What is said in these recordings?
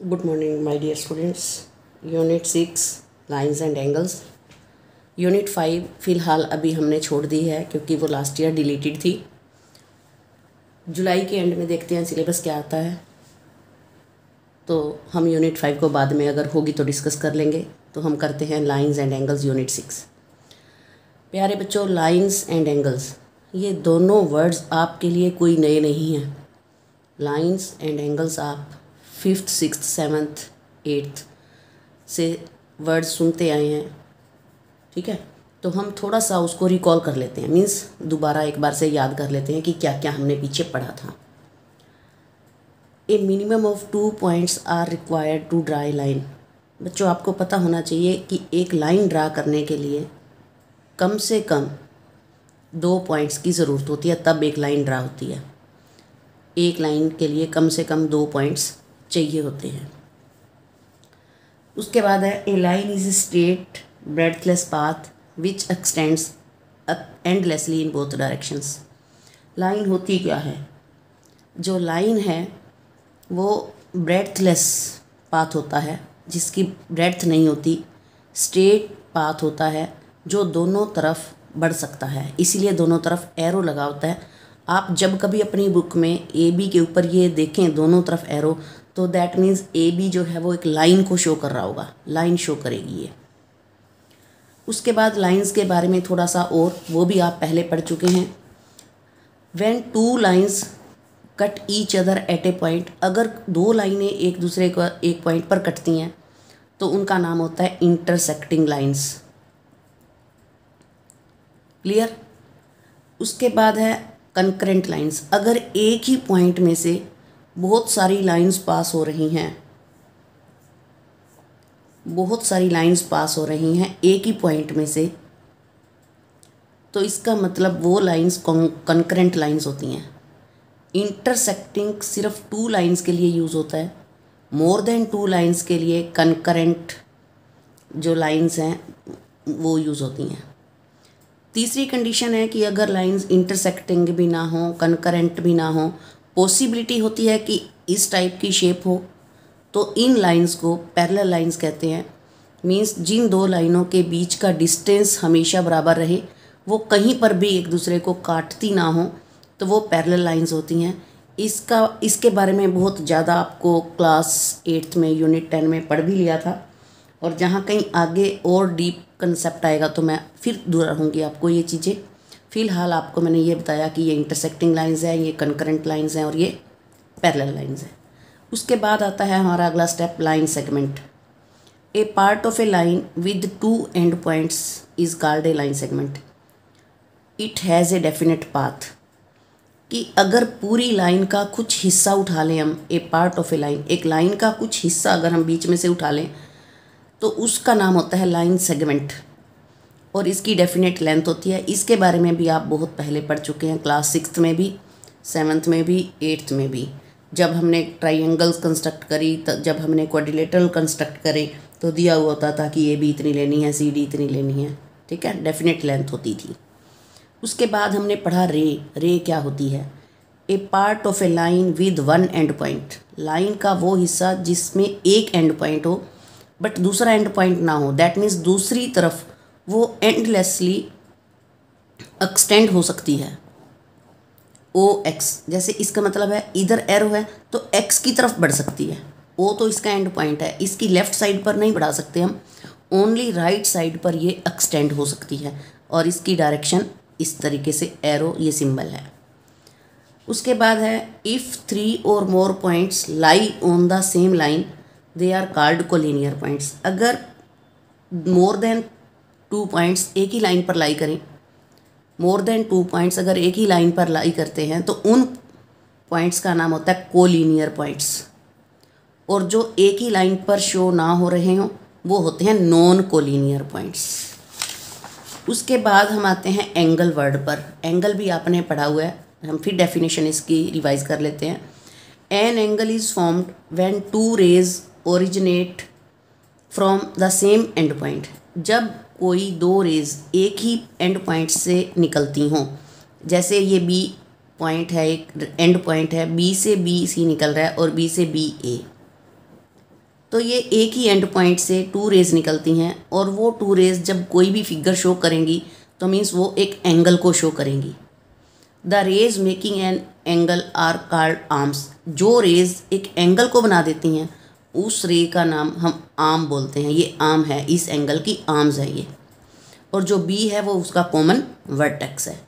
Good morning my dear students. Unit 6 lines and angles. Unit 5 फ़िलहाल अभी हमने छोड़ दी है क्योंकि वो लास्ट ईयर डिलीटेड थी। जुलाई के एंड में देखते हैं सिलेबस क्या आता है, तो हम यूनिट 5 को बाद में अगर होगी तो डिस्कस कर लेंगे। तो हम करते हैं लाइंस एंड एंगल्स यूनिट 6। प्यारे बच्चों, लाइंस एंड एंगल्स ये दोनों वर्ड्स आपके लिए कोई नए नहीं हैं। लाइंस एंड एंगल्स आप 5th 6th 7th 8th से वर्ड्स सुनते आए हैं, ठीक है। तो हम थोड़ा सा उसको रिकॉल कर लेते हैं, मीन्स दोबारा एक बार से याद कर लेते हैं कि क्या क्या हमने पीछे पढ़ा था। A minimum of 2 points are required to draw a line. बच्चों, आपको पता होना चाहिए कि एक लाइन ड्रा करने के लिए कम से कम 2 पॉइंट्स की ज़रूरत होती है, तब एक लाइन ड्रा होती है। एक लाइन के लिए कम से कम 2 पॉइंट्स चाहिए होते हैं। उसके बाद है a line is straight breadthless path which extends endlessly in both directions. Line होती क्या है? जो लाइन है वो ब्रेडथलेस पाथ होता है, जिसकी ब्रेड्थ नहीं होती। स्ट्रेट पाथ होता है जो दोनों तरफ बढ़ सकता है, इसीलिए दोनों तरफ एरो लगा होता है। आप जब कभी अपनी बुक में ए बी के ऊपर ये देखें दोनों तरफ एरो, तो दैट मीन्स ए बी जो है वो एक लाइन को शो कर रहा होगा, लाइन शो करेगी ये। उसके बाद लाइंस के बारे में थोड़ा सा और, वो भी आप पहले पढ़ चुके हैं। When 2 lines cut each other at A point, अगर 2 लाइनें एक दूसरे को एक पॉइंट पर कटती हैं तो उनका नाम होता है इंटरसेक्टिंग लाइंस। क्लियर? उसके बाद है कंकरेंट लाइंस। अगर एक ही पॉइंट में से बहुत सारी लाइंस पास हो रही हैं, बहुत सारी लाइंस पास हो रही हैं एक ही पॉइंट में से, तो इसका मतलब वो लाइंस कंकरेंट लाइंस होती हैं। इंटरसेक्टिंग सिर्फ 2 लाइंस के लिए यूज़ होता है, मोर देन 2 लाइंस के लिए कंकरेंट जो लाइंस हैं वो यूज़ होती हैं। तीसरी कंडीशन है कि अगर लाइंस इंटरसेक्टिंग भी ना हो, कंकरेंट भी ना हो, पॉसिबिलिटी होती है कि इस टाइप की शेप हो, तो इन लाइंस को पैरेलल लाइंस कहते हैं। मींस जिन 2 लाइनों के बीच का डिस्टेंस हमेशा बराबर रहे, वो कहीं पर भी एक दूसरे को काटती ना हो, तो वो पैरेलल लाइंस होती हैं। इसके बारे में बहुत ज़्यादा आपको क्लास 8th में यूनिट 10 में पढ़ भी लिया था, और जहाँ कहीं आगे और डीप कंसेप्ट आएगा तो मैं फिर दोहराऊंगी आपको ये चीज़ें। फ़िलहाल आपको मैंने ये बताया कि ये इंटरसेक्टिंग लाइंस हैं, ये कंकरेंट लाइंस हैं और ये पैरेलल लाइंस हैं। उसके बाद आता है हमारा अगला step, line segment. A part of a line with 2 and points is called a line segment. It has a definite path. कि अगर पूरी लाइन का कुछ हिस्सा उठा लें हम, ए पार्ट ऑफ ए लाइन, एक लाइन का कुछ हिस्सा अगर हम बीच में से उठा लें तो उसका नाम होता है लाइन सेगमेंट, और इसकी डेफिनेट लेंथ होती है। इसके बारे में भी आप बहुत पहले पढ़ चुके हैं, क्लास 6th में भी, 7th में भी, 8th में भी। जब हमने ट्राइंगल्स कंस्ट्रक्ट करी, जब हमने क्वाड्रिलेटरल कंस्ट्रक्ट करे, तो दिया हुआ होता था कि ए बी इतनी लेनी है, सी डी इतनी लेनी है, ठीक है, डेफिनेट लेंथ होती थी। उसके बाद हमने पढ़ा रे क्या होती है? A part of a line with 1 end point. Line का वो हिस्सा जिसमें एक एंड पॉइंट हो बट दूसरा एंड पॉइंट ना हो, दैट मीन्स दूसरी तरफ वो एंडलेसली एक्सटेंड हो सकती है। ओ एक्स, जैसे इसका मतलब है इधर एरो है तो एक्स की तरफ बढ़ सकती है। ओ तो इसका एंड पॉइंट है, इसकी लेफ्ट साइड पर नहीं बढ़ा सकते हम, ओनली राइट साइड पर ये एक्सटेंड हो सकती है, और इसकी डायरेक्शन इस तरीके से एरो ये सिंबल है। उसके बाद है इफ़ 3 और more points lie on the same line they are called collinear points. अगर मोर देन 2 पॉइंट्स एक ही लाइन पर लाई करें, मोर देन 2 पॉइंट्स अगर एक ही लाइन पर लाई करते हैं तो उन पॉइंट्स का नाम होता है कोलिनियर पॉइंट्स, और जो एक ही लाइन पर शो ना हो रहे हों वो होते हैं नॉन कोलिनियर पॉइंट्स। उसके बाद हम आते हैं एंगल वर्ड पर। एंगल भी आपने पढ़ा हुआ है, हम फिर डेफिनेशन इसकी रिवाइज कर लेते हैं। An angle is formed when 2 rays originate from the same end point. जब कोई 2 रेज एक ही एंड पॉइंट से निकलती हों, जैसे ये बी पॉइंट है, एक एंड पॉइंट है, बी से बी सी निकल रहा है और बी से बी ए, तो ये एक ही एंड पॉइंट से 2 रेज निकलती हैं और वो 2 रेज जब कोई भी फिगर शो करेंगी तो मीन्स वो एक एंगल को शो करेंगी। The rays making an angle are called arms. जो रेज एक एंगल को बना देती हैं उस रे का नाम हम आर्म बोलते हैं। ये आर्म है, इस एंगल की आर्म्स है ये। और जो बी है वो उसका कॉमन वर्टेक्स है।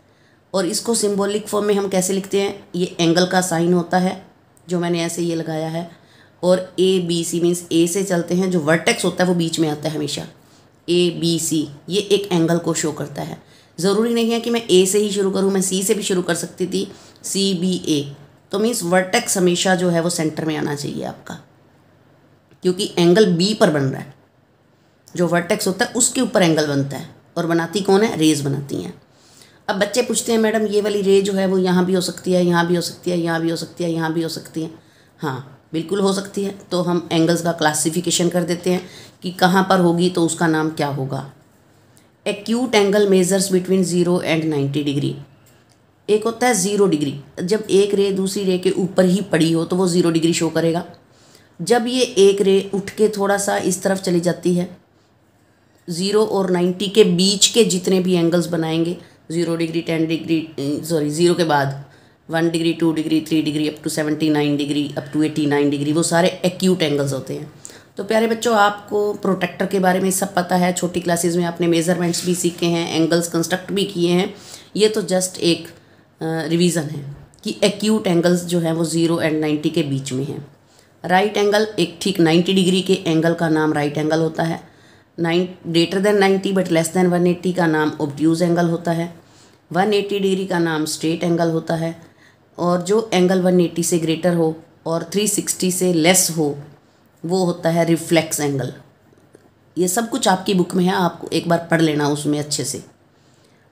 और इसको सिंबॉलिक फॉर्म में हम कैसे लिखते हैं, ये एंगल का साइन होता है जो मैंने ऐसे ये लगाया है, और ए बी सी मीन्स ए से चलते हैं, जो वर्टेक्स होता है वो बीच में आता है हमेशा। ए बी सी ये एक एंगल को शो करता है। ज़रूरी नहीं है कि मैं ए से ही शुरू करूँ, मैं सी से भी शुरू कर सकती थी, सी बी ए। तो मीन्स वर्टेक्स हमेशा जो है वो सेंटर में आना चाहिए आपका, क्योंकि एंगल बी पर बन रहा है। जो वर्टेक्स होता है उसके ऊपर एंगल बनता है, और बनाती कौन है, रेज बनाती हैं। अब बच्चे पूछते हैं मैडम ये वाली रे जो है वो यहाँ भी हो सकती है, यहाँ भी हो सकती है, यहाँ भी हो सकती है, यहाँ भी हो सकती है। हाँ बिल्कुल हो सकती है। तो हम एंगल्स का क्लासिफिकेशन कर देते हैं कि कहाँ पर होगी तो उसका नाम क्या होगा। Acute angle measures between 0 and 90 degree. एक होता है 0 डिग्री, जब एक रे दूसरी रे के ऊपर ही पड़ी हो तो वो 0 डिग्री शो करेगा। जब ये एक रे उठ के थोड़ा सा इस तरफ चली जाती है, 0 और 90 के बीच के जितने भी एंगल्स बनाएंगे, 0 डिग्री 10 डिग्री 0 के बाद 1 degree 2 degree 3 degree up to 79 degree up to 89 degree, वो सारे एक्यूट एंगल्स होते हैं। तो प्यारे बच्चों, आपको प्रोटेक्टर के बारे में सब पता है। छोटी क्लासेस में आपने मेज़रमेंट्स भी सीखे हैं, एंगल्स कंस्ट्रक्ट भी किए हैं। ये तो जस्ट एक रिवीजन है कि एक्यूट एंगल्स जो हैं वो 0 एंड 90 के बीच में हैं। राइट एंगल, एक ठीक 90 डिग्री के एंगल का नाम राइट एंगल होता है। Greater than 90 but less than 180 का नाम ऑब्ट्यूज एंगल होता है। 180 डिग्री का नाम स्ट्रेट एंगल होता है। और जो एंगल 180 से ग्रेटर हो और 360 से लेस हो वो होता है रिफ्लेक्स एंगल। ये सब कुछ आपकी बुक में है, आपको एक बार पढ़ लेना उसमें अच्छे से।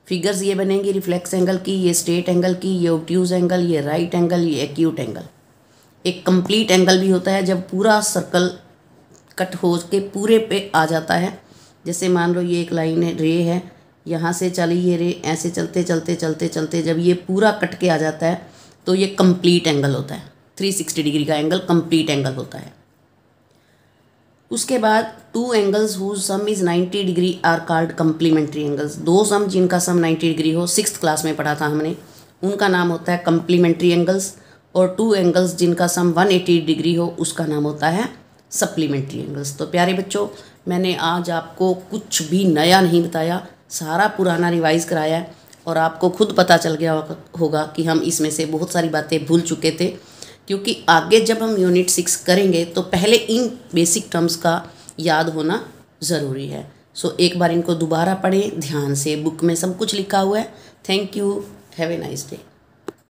फिगर्स ये बनेंगी रिफ्लेक्स एंगल की, ये स्ट्रेट एंगल की, ये ऑब्ट्यूज एंगल, ये राइट एंगल, ये एक्यूट एंगल। एक कंप्लीट एंगल भी होता है जब पूरा सर्कल कट हो के पूरे पे आ जाता है। जैसे मान लो ये एक लाइन है, रे है, यहाँ से चली ये रे, ऐसे चलते चलते चलते चलते जब ये पूरा कट के आ जाता है तो ये कंप्लीट एंगल होता है। 360 डिग्री का एंगल कंप्लीट एंगल होता है। उसके बाद 2 angles whose sum is 90 degree are called complementary angles. 2 sum जिनका सम 90 डिग्री हो, 6th क्लास में पढ़ा था हमने, उनका नाम होता है कंप्लीमेंट्री एंगल्स। और 2 एंगल्स जिनका सम 180 डिग्री हो उसका नाम होता है सप्लीमेंट्री एंगल्स। तो प्यारे बच्चों, मैंने आज आपको कुछ भी नया नहीं बताया, सारा पुराना रिवाइज़ कराया है और आपको खुद पता चल गया होगा कि हम इसमें से बहुत सारी बातें भूल चुके थे, क्योंकि आगे जब हम यूनिट 6 करेंगे तो पहले इन बेसिक टर्म्स का याद होना ज़रूरी है। सो एक बार इनको दोबारा पढ़ें ध्यान से, बुक में सब कुछ लिखा हुआ है। Thank you, have a nice day.